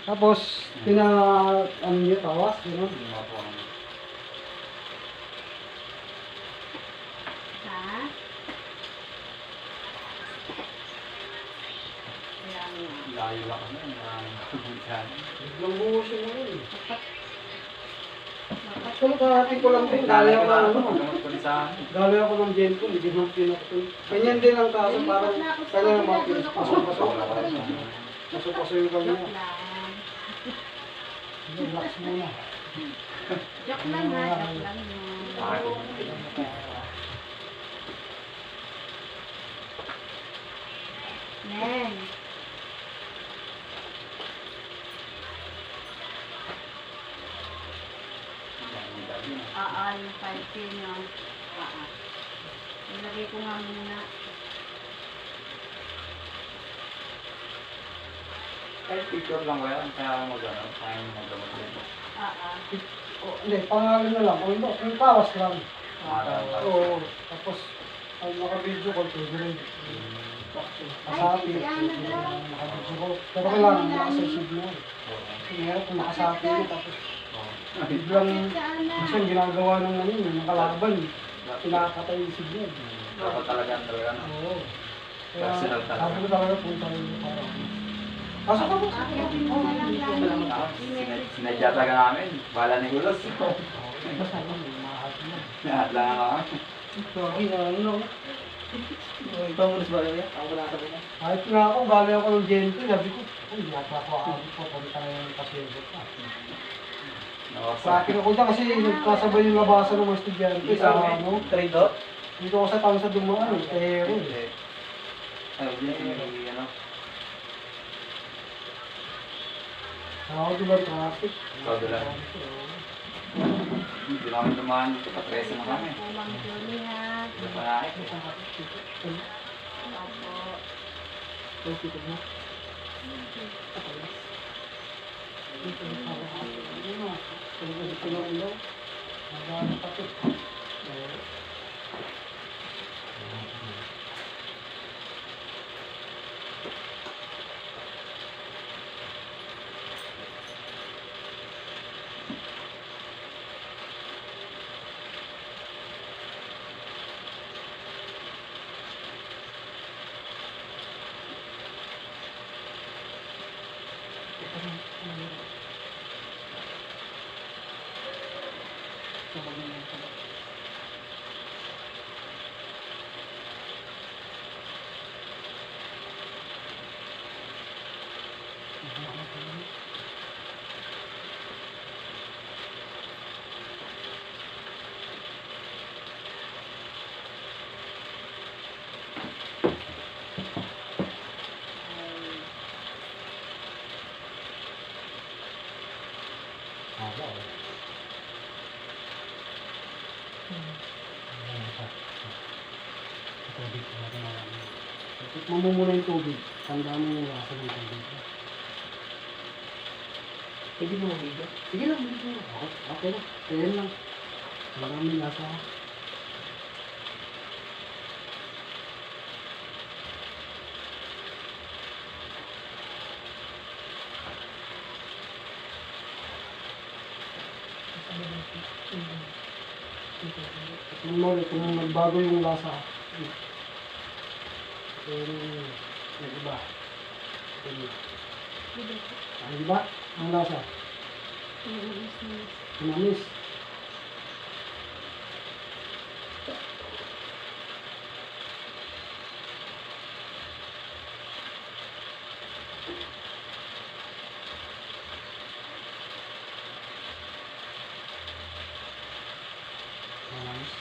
Tapos, ano niya, tawas, gano'n. Ha? Layo lang kami, maraming kabutan. Biglang buhos yung ano eh. Actually, karating ko lang din. Galing ako ng ano. Galing ako ng Genco, hindi mo pinakot. Ganyan din ang kaso, parang kanya ng mga pinasok-pasok. Pasok-pasok yung kanya. Joke lang. Relax muna. Joke lang ha, joke lang yun. Nen. Oo, yung 5K nyo. Oo. Ilagay ko nga muna. Kahit picture lang ba yan? Kaya mag-ano? Kaya mag-gamot din. Oo. Hindi, pangalan na lang. O hindi, yung tawas lang. Oo. Tapos, ang naka-video call, pwede rin. Nakasapi. Naka-video call. Pero kailangan naka-sensitive na. Ngayon, kung nakasapi na, tapos biglang, kasi yung ginagawa ng ano yun, yung kalaban, pinakatay yung signal. Dapat talaga, Oo. Kaya, Personal talaga. sabi ko talaga punta rin yung parang. Kaso ka po? Akitin mo na lang lang. Sinadya talaga namin. Bala ni Gulos. Basta lang, mahal mo. Lahat lang ako. Sorry na ano. Pangulis ba kaya? Ako na sabi na. Kahit nga ako, galing ako ng Genco, sabi ko, ay, yata ko ako po, punta na yung pasyente pa. Sa akin ako dyan kasi nagkasabay yung labasan ng mga estudyante sa ano. Trade Dito ako sa tansa dumaan, pero eh. Ay, hindi, ano. Ako diba traffic? Ikaw diba? Hindi namin dumaan dito, patresa na kami. Kulang journey ha. Hindi pa naik. Opo. Tikman mo muna yung tubig. Tandaan mo yung lasa ng tubig. Pwede mo mag-video? Sige lang, sige lang. Okay lang. Kaya lang. Maraming lasa. Tikman mo ulit kung nagbago yung lasa. Nag-iba. Ang iba? Ang lasa? Manamis. Manamis.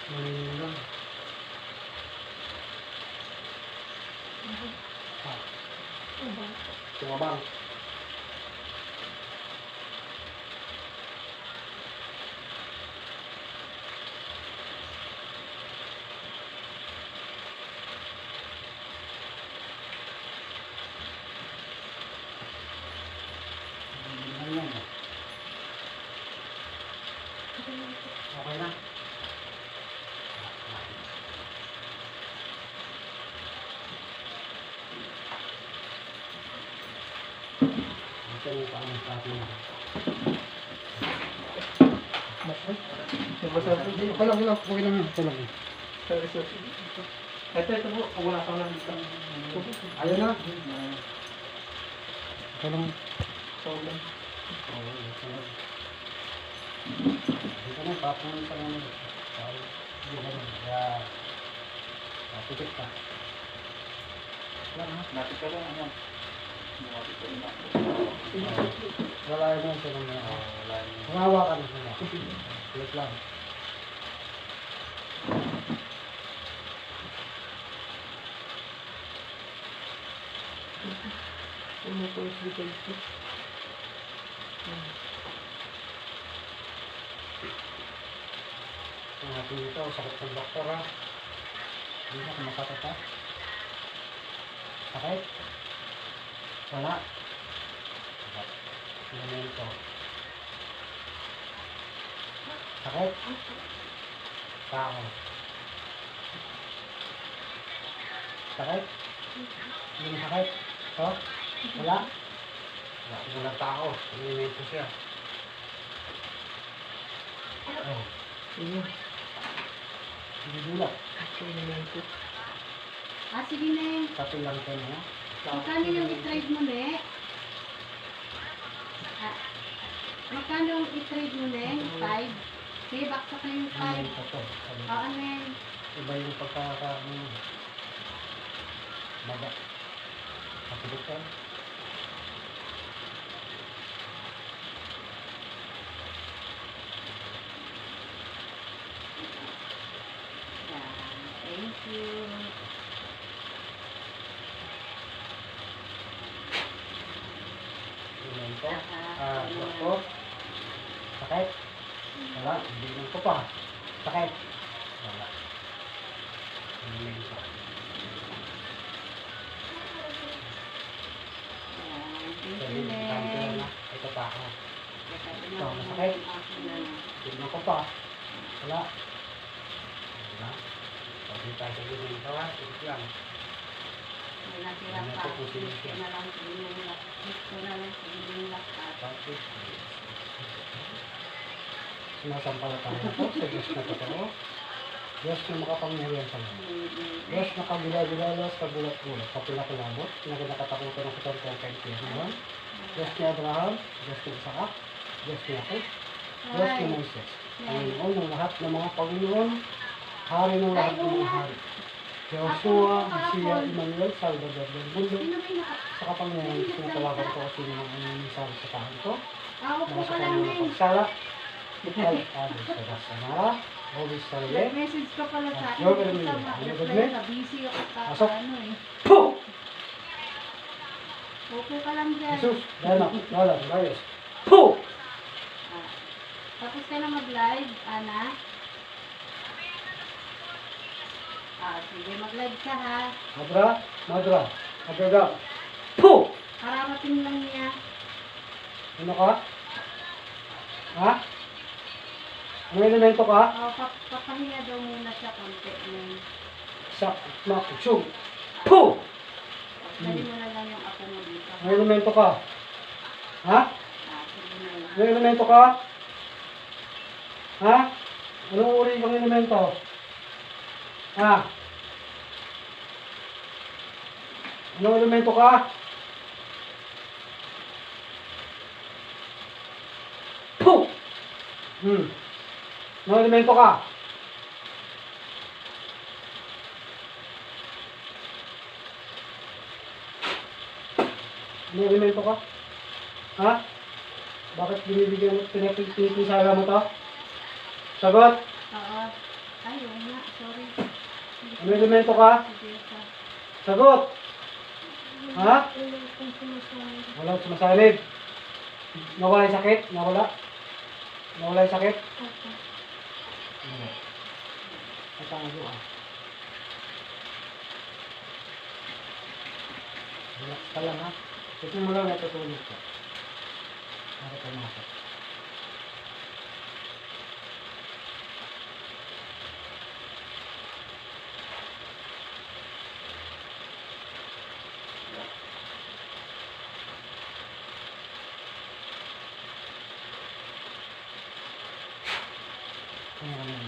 Manamis lang. Tumabang. Okay na. Ito yung paano sa atin. Okay lang, okay lang. Ito lang. Ito po, pupunasan lang dito. Ayun na. Ito lang. Tawag lang. Oo, ito lang. Ito na, papunan sa mga. Hindi ka na. Kaya, pikit ka. Lang ha. Napit ka lang, ano? Napit ka rin ako. Wala yun lang sila na. Wala yun. Kumawa ka na sila. Pikit lang. Ano po yung hospital ko? Ang ating dito, sakit ng doktor ha. Hindi na kumasakit ha. Sakit? Wala. Ganyan ito. Sakit? Tao. Sakit? Hindi na sakit? Ito? Wala? Wala. Walang tao. Ganyan siya. Oh. Sige. Hindi dula. Sige na. Tapi lang ito na. Magkano yung i-trade mo, ne? Magkano yung i-trade mo, ne? 5? Sige, baksak na yung 5. Ano ito? Oo, ne. Iba yung pagkakaroon. Baga. Kapilip ka. Thank you. Ilan ko? Ito. Sakit? Wala. Hindi lang ko pa. Sakit? Wala. Ilan ko? Thank Sabi, you, kanto ne. na. Ito pa ako. Ito, masakit. Hindi ko pa. Wala. Wala. Pagin tayo sa ganyan ito ha. Ito lang. May natira pa. Ito na lang sa inyong lahat. Ito na lang sa inyong lahat. Tapos, sinasampalataya ko sa Diyos na totoo. Diyos na makapangyarihan sa mga. Diyos na kabila-bilalas, kagulat-gulat, kapila-kilabot, nakinakatakutan ng katangkang kaitiyan. Diyos ni Abraham, Diyos ni Isaac, Diyos ni Jacob, Diyos ni Moises. Panginoon ng lahat ng mga Panginoon, Hari ng lahat ng mga hari. Joshua, Messiah, Emmanuel, Salvador del Mundo, Sino may sa kapangyarihan sinatawagan ko kasi ng ang minsan sa tahan ko, Upo mga ka sa lang, kanyang ne. pagsala, ikay ados sa Rasanara, Obis Sarye, Message ka pala sa akin. Yo, pero may- Tama, ano reply ba, ka. Busy ako sa Pasok. ano eh. Puh! Upo ka lang dyan. Jesus, danak, dalang, rayos. Puh! Ah, tapos ka na mag-live, Ana. Sige, mag-live ka ha. Madra, madra, agaga. Puh! Kararating lang niya. Ano ka? Ha? Ano elemento ka? Papahinga daw muna siya konti. Sa, makutsog. Puh! Dali mo na lang yung ako mo dito. Ano elemento ka? Ha? Sige na yun. Ano elemento ka? Ha? Anong uri kang elemento? Ha? Anong elemento ka? Puh! Anong elemento ka? Anong elemento ka? Ha? Bakit binibigyan mo, pinapipisala mo to? Sagot! Oo. Ayaw nga, sorry. Ano elemento ka? Sige ka. Sagot! Ha? Walang sumasalig. Nawala yung sakit? Nawala? Nawala yung sakit? Wala. Natago ah. Relax ka lang ha. Ito mo lang natutulog ka. Para pumasok. Ayan.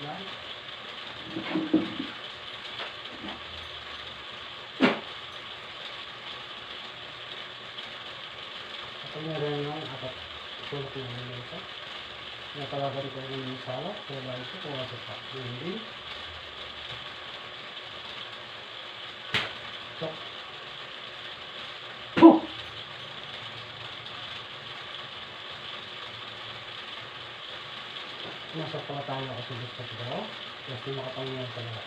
Yan. Ako meron yung apat. Tulog na nila ito. Natalagan ko yung sala. Kaya ba ito kung asa pa. Hindi. So. Puh! Nasa pala tayo nakasulot sa sigaw. Plus yung makapangyayang sa lahat.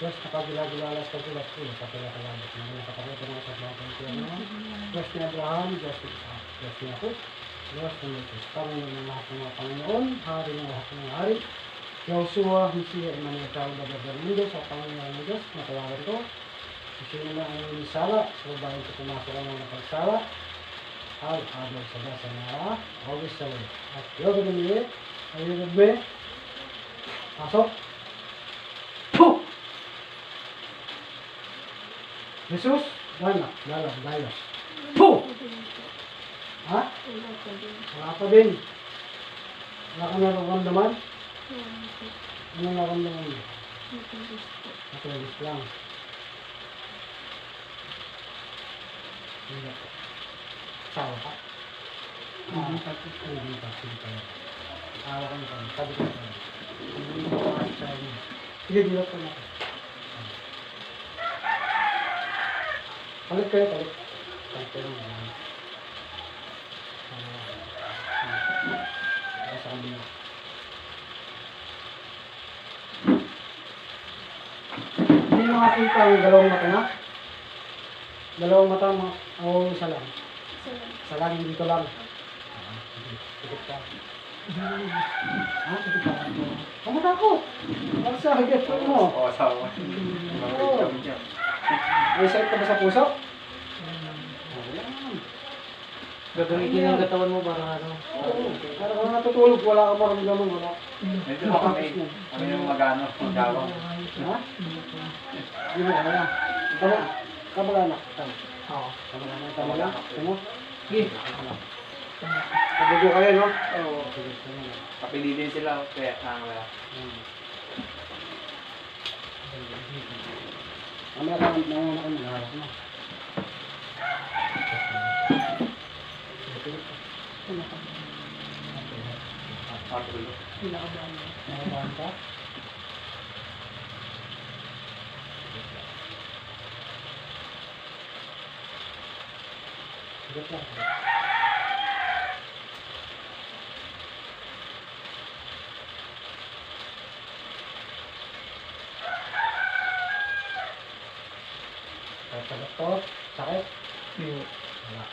Plus nakagila-gilalas ka sila sa kaya-kalabot. Mga nakapagod na sa mga pangkaya naman. Plus ni Abraham, Diyos ni Isaac, Diyos ni Jacob, Diyos ni Moses. Panginoon ng lahat ng mga Panginoon, Hari ng lahat ng mga Hari. Joshua, Hisiya, Emmanuel, Tao, Bagay ng Mundo, sa Panginoon ng Diyos, natawagan ko. Sino na ang inisala, so bago ko pumasok ang mga pagsala, ay agaw sa basa na always sa way. At yun na niya, ay yun na pasok. Puh! Jesus, dala. Puh! Ha? Wala pa din. Wala ka nararamdaman? Anong nararamdaman mo? Matulis lang. Hindi. Sawa ka? Hindi pa. Sige. Awa ka nito. Sabi ko ka. Hindi ko makasya niya. Sige, dilap ko na. Palit kayo. Palit kayo naman. Sa kanila. Hindi mo makita ang dalawang mata na? Dalawang mata mo. O isa lang. Isa lang, dito lang. Tikit ka. Tikit ka. Ang matakot. Ang sa hagit mo. Oo, asawa. Oo. May sakit ka ba sa puso? Wala. Gagamitin ang katawan mo para ano. Oo. Para kung natutulog, wala ka maramdaman. Wala. Medyo kami yung magano, magawang. Ha? Hindi mo kaya. Kamag-anak. Oo. Kamag-anak. Kamag-anak. Tama? Sige. Pagbugo kayo, no? Oo. Kapili din sila, kaya wala. Mamaya ka nanguna kang nangharap mo. Matulo. Nakabahan ka? Sige lang. Sa doktor, sakit? Wala.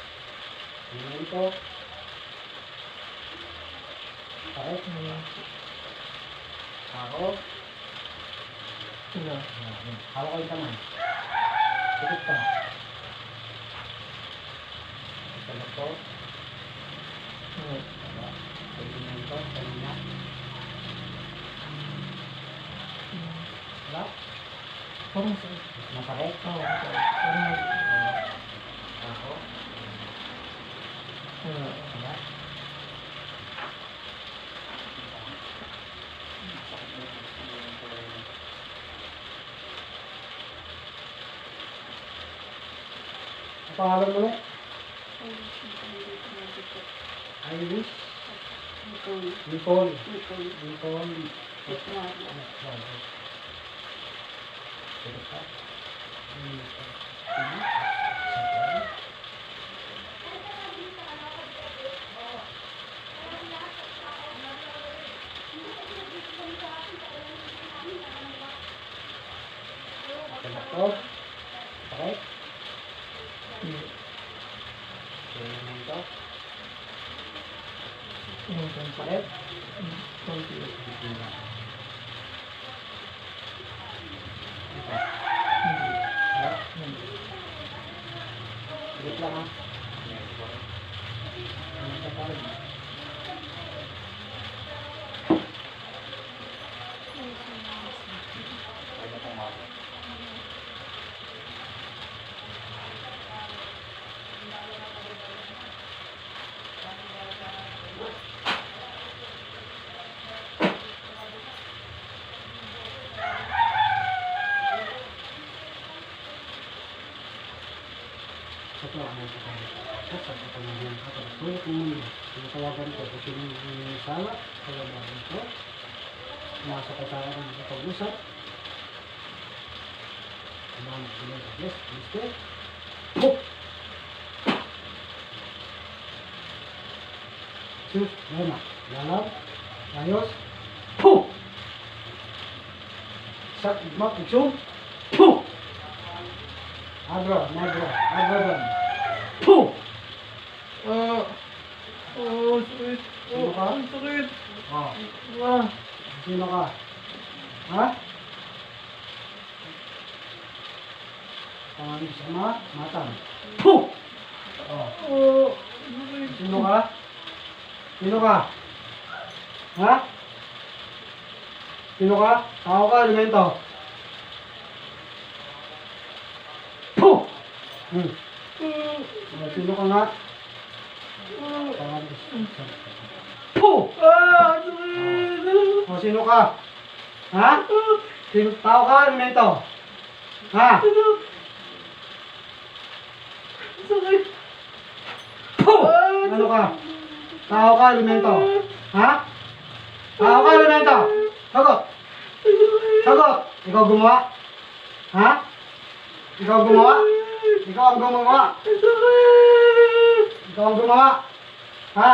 Tingnan ito. Sakit? Ako? Hawak ko yung kamay. Sakit ka. Sa doktor? Wala. Tingnan ito. Kanina. Wala? Masakit? Ako? Wala? Ang pangalan mo ulit? Iris? Nicole. Doktor? Sakit? Sakit? Sakit lang ha? Ano sa pala? Pwede pong mako. Sabi ko naman ako. Sulit mo muna. Tinatawagan ko. Kung sino yung sala. Kaya ba ito? Nasa ka sa akin ng pag-usap. Salamat sila sa bless. Mister. Book! Sus, lama. Lalam. Ayos. Puh! Sak, igmak, igsum. Puh! Abra, magra, abraban. Puh! Sakit. Sino ka? Sakit. Ah, sino ka? Ha? Pangalan sa mga matang. Puh! Oh. Sino ka? Sino ka? Ha? Sino ka? Tao ka, elemento. Puh! Sino ka nga? Pangalan sa Puh! O, sino ka? Ha? Sino, tao ka, elemento? Ha? Sakit. Puh! Ano ka? Tao ka, elemento? Ha? Tao ka, elemento? Sagot! Sagot! Ikaw gumawa? Ha? Ikaw gumawa? Ikaw ang gumawa? Ikaw ang gumawa? Ha?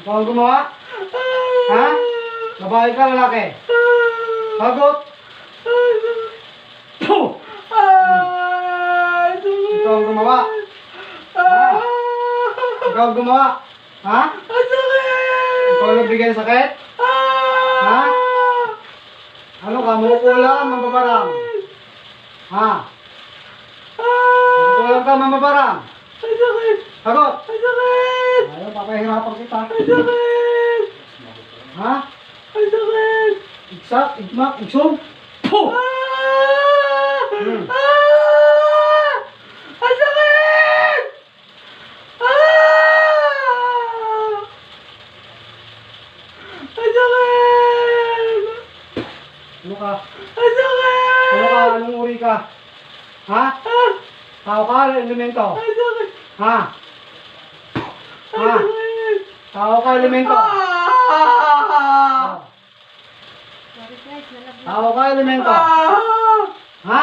Ikaw ang gumawa? Ha? Babae ka, lalaki? Sagot! Puh! Ikaw ang gumawa? Ha? Ikaw ang gumawa? Ha? Ikaw ang nagbigay ng sakit? Ha? Ano ka? Makukulang, mababarang? Ha? Makukulang ka, mababarang? Sagot! Ayaw, papahirapan kita. Ha? Igsak, igmak, igsum. Puh! Ano ka? Ano ka? Anong uri ka? Ha? Tao ka? Elemento? Ha? Ha? Tao ka? Elemento? Sorry guys, nalaglag. Tao ka? Elemento? Ha?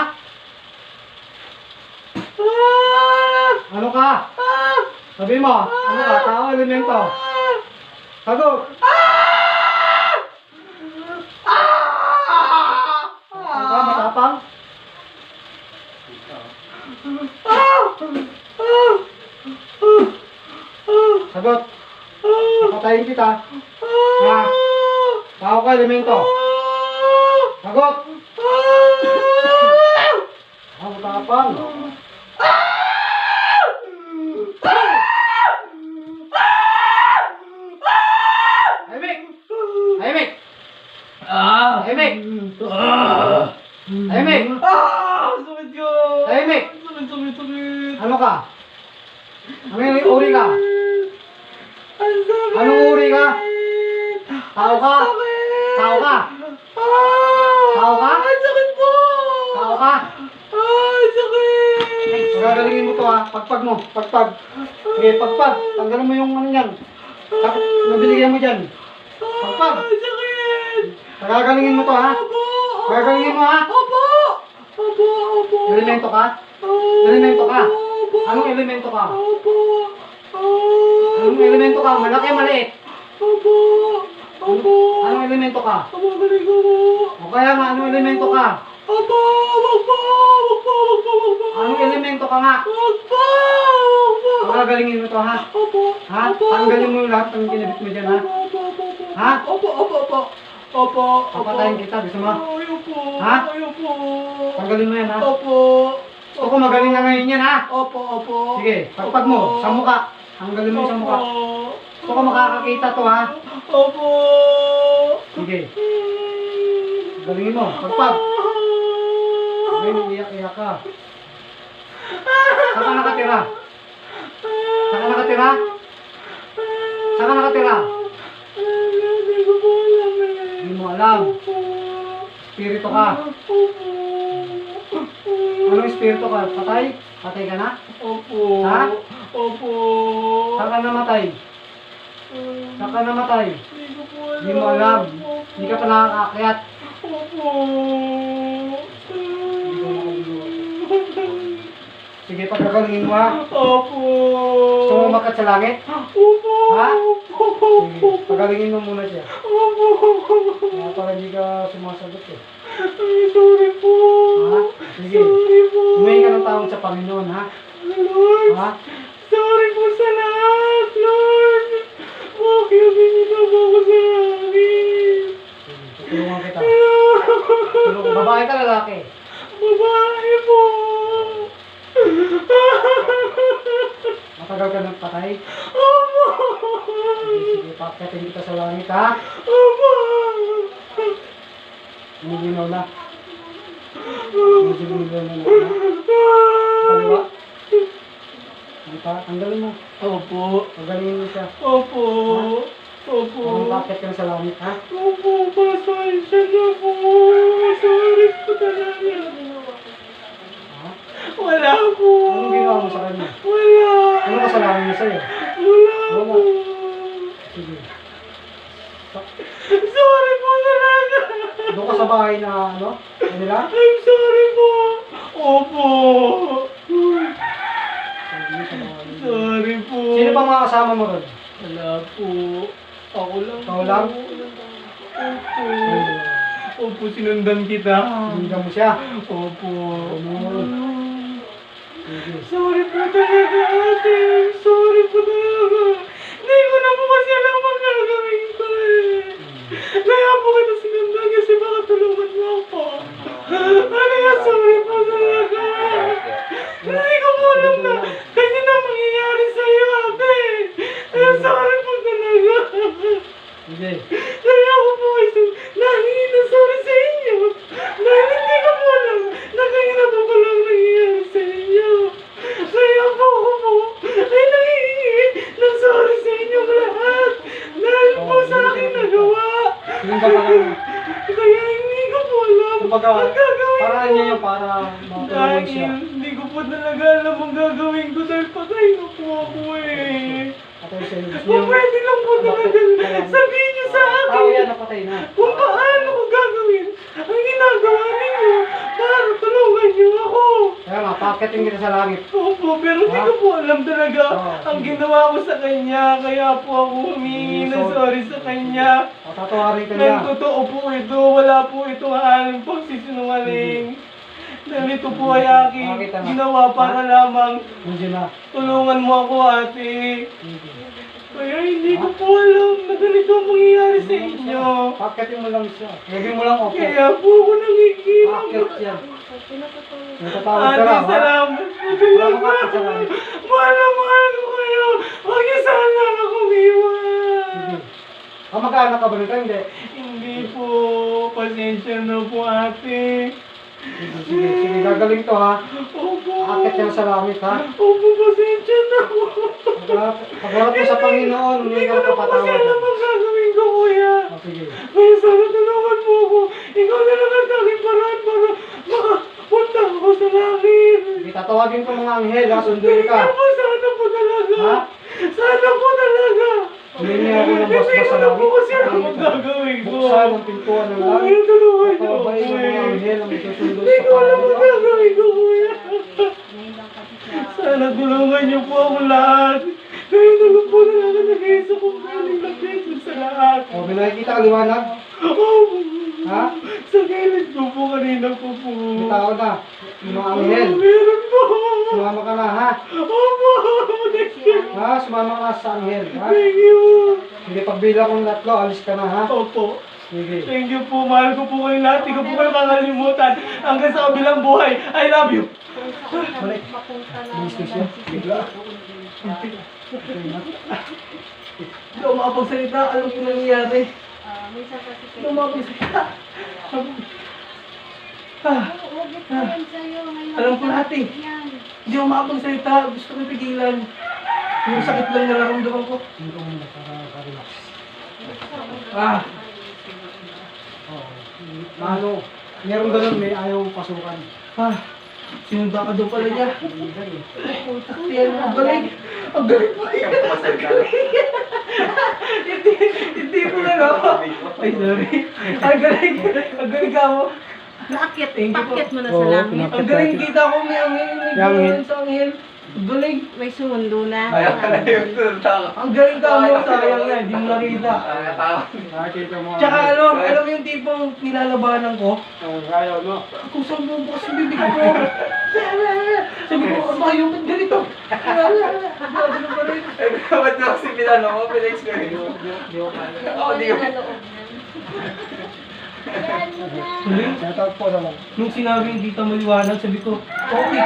Ano ka? Sabi mo, ano ka? Tao, elemento? Sagot! Ano ka? Matapang? Sagot! Napatayin kita. Ha? Tao ka, elemento? Sagot! Matapang. Tahimik! Tahimik! Tahimik! Tahimik! Sakit ko. Tahimik! Sakit. Ano ka? Anong uri ka? Anong uri ka? Tao ka? Tao ka? Tao ka? Sakit po. Tao ka? Sakit. Gagalingin mo to ha. Pagpag mo. Pagpag. Sige, pagpag. Tanggalin mo yung ano yan. Nabiligyan mo dyan. Pagpag. Sakit. Gagalingin mo to ha. Gagalingin mo ha. Opo. Elemento ka? Elemento ka? Anong elemento ka? Opo. Anong elemento ka? Malaki, maliit? Opo. Anong elemento ka? Galing ko po. O kaya nga, anong elemento ka? Opo. Wag po. Anong elemento ka nga? Wag po. Gagalingin mo to ha. Opo. Ha? Tanggalin mo yung lahat ng kinabit mo dyan ha. Ha? Opo. Papatayin kita, gusto mo? Ayaw po. Ha? Ayaw po. Tanggalin mo yan ha. Opo. Gusto ko magaling na ngayon yan ha. Opo. Sige, pagpag mo, sa mukha. Tanggalin mo yung sa mukha. Gusto ko makakakita to ha. Opo. Sige. Galingin mo, pagpag. Ngayon, iyak-iyak ka. Saan ka nakatira? Saan ka nakatira? Saan ka nakatira? Hindi ko po alam eh. Hindi mo alam. Espiritu ka. Opo. Anong espiritu ka? Patay? Patay ka na? Opo. Ha? Opo. Saan ka namatay? Saan ka namatay? Hindi ko po alam. Hindi mo alam. Opo. Hindi ka pa nakakakyat. Opo. Sige, pagkagalingin mo ha. Opo. Gusto mo umakyat sa langit? Opo. Ha? Opo. Sige, pagalingin mo muna siya. Opo. Kaya pala hindi ka sumasagot eh. Ay, sorry po. Ha? Sige. Sorry po. Humingi ka ng tawad sa Panginoon ha? Lord. Ha? Sorry po sa lahat, Lord. Bakit binigyan mo ako sa langit? Sige, tutulungan kita. Lord. Tulungan. Babae ka lalaki? Babae po. Matagal ka nagpatay? Opo. Sige, pakyatin kita sa langit ha? Opo. Umiginaw na. Umiginaw na. Kaliwa. Tanggalin mo. Opo. Pagalingin mo siya. Opo. Opo. Pakyat ka na sa langit ha? Opo, pasensya na po. Sorry po talaga. Ha? Wala po. Anong ginawa mo sa kanya? Wala. Ano kasalanan niya sa'yo? Wala Wala. po. Sige. Sorry po talaga. Doon ka sa bahay na ano? Kanila? I'm sorry po. Opo. Sige, sa bahay. Sorry po. Sino ba mga kasama mo ron? Wala po. Ako lang. Ikaw lang? Opo. Opo, sinundan kita. Hindi mo siya. Opo. Sige. Sorry po talaga, ate. Sorry po talaga. Hindi ko na po kasi alam ang gagawin ko eh. Kaya po kita sinundan kasi baka tulungan mo ako. Ano nga, sorry po talaga. Hindi ko po alam na ganyan na mangyayari sa'yo, ate. Kaya sorry po talaga. Sige. Kaya ako po ay nangingin na sorry sa inyo. Dahil hindi ko po alam na ganyan na po pala ang nangyayari sa inyo. Kaya po ako po ay nangingin ng sorry sa inyong lahat. Dahil po sa akin nagawa. Yung ba lang? Kaya hindi ko po alam Kumbaga, ang gagawin paraan ko. niya yun para matulungan siya. Dahil hindi ko po talaga alam ang gagawin ko dahil patay na po ako eh. Patay siya. Gusto Kung niya. pwede lang po talaga sabihin niyo sa Tao akin yan, napatay na. kung paano ko gagawin ang ginagawa ninyo para tulungan niyo ako. Kaya nga, pakyatin kita sa langit. Opo, pero hindi ko po alam talaga ang ginawa ko sa kanya. Kaya po ako humingi ng sorry sa kanya. Tatawarin ka niya. Nang totoo po ito, wala po itong halang pagsisinungaling. Dahil ito po ay aking ginawa para lamang Hindi na. tulungan mo ako, ate. Sige. Kaya hindi ko po alam na ganito ang mangyayari sa inyo. Pakyatin mo lang siya. Gawin mo lang okay. Kaya po ako nangigilam. Pakyat yan. Natatawag ka Ate, lang, ha? salamat po Wala talaga. makakit sa langit. Mahal na mahal ko kayo. Huwag niyo sana akong iwan. Sige. Kamag-anak ka ba nito? Hindi. Hindi po. Pasensya na po, ate. Sige. Gagaling to ha. Opo. Akit ka na sa langit ha. Opo, pasensya na po. Pagharap mo sa Panginoon, Hindi hindi ko ka na po kasi kapatawad. alam ang gagawin ko, kuya. Sige. Kaya sana tulungan mo ako. Ikaw na lang ang tanging paraan para makapunta ako sa langit. Sige, tatawagin ko mga anghel ha. Sunduin ka. Hindi po, sana po talaga. Ha? Sana po talaga. Humingi ako ng basbas Hindi sa ko na po langit. kasi alam ang gagawin ko. Buksan ang pintuan ng langit. Kuya, tulungan niyo ako, Tawabayin ng mga eh. anghel ang isusundo Hindi sa ko alam ang Panginoon. gagawin ko, kuya. Ngayon lang kasi siya. Sana tulungan niyo po ako lahat. Kayo na lang po talaga nag-iisa kong galing na beses sa lahat. O, may nakikita ka liwanag? Oh, Ha? sa gilid ko po kanina po po. May tao na. Yung mga anghel. Meron po. Sumama ka na ha. Opo, thank you. Ha? Sumama ka na sa anghel. Ha? Thank you. Sige, pagbilang kong 3, alis ka na ha. Opo. Sige. Thank you po. Mahal ko po kayo lahat. Hindi ko po kayo kakalimutan. Hanggang sa kabilang buhay. I love you. Kung saan Balik. mapunta na Bilis ko siya. Bigla. Hindi ako makapagsalita. Alam ko nangyayari. minsan kasi Hindi ako makapagsalita. huwag ito yan sa'yo. Ngayon Alam ko lahat eh. yan. Hindi ako makapagsalita. Gusto ko pigilan. Yung sakit lang nararamdaman ko. Hindi ko muna para relax. Ah. Oo. Ano, meron ganun, may ayaw pasukan. Ah. Sinunda ka daw pala niya. Putak yan, ang galing. Ang galing mo yan. Hindi mo na Ay, sorry. Ang galing. Ang galing ka mo. Naakyat, Thank you po. pakyat mo na sa langit. Ang galing, kita ko may angin. May gano'n sa angin. Ang galing. May sumundo na. Ayaw ka na yung tulta. Ang galing ka mo, sayang na, hindi mo nakita. Nakakita mo. Tsaka alam mo yung tipong nilalabanan ko, Ayaw mo. kung saan mo bukas yung bibig ko. Sabi ko, ang yung ba't ganito? Ano pa rin? Ba't mo kasi pinano mo? Pina-experience mo? Di ko kaya. Oo, di ko. Galing. Shoutout po sa mga. Nung sinabi hindi ka maliwanag, sabi ko, okay,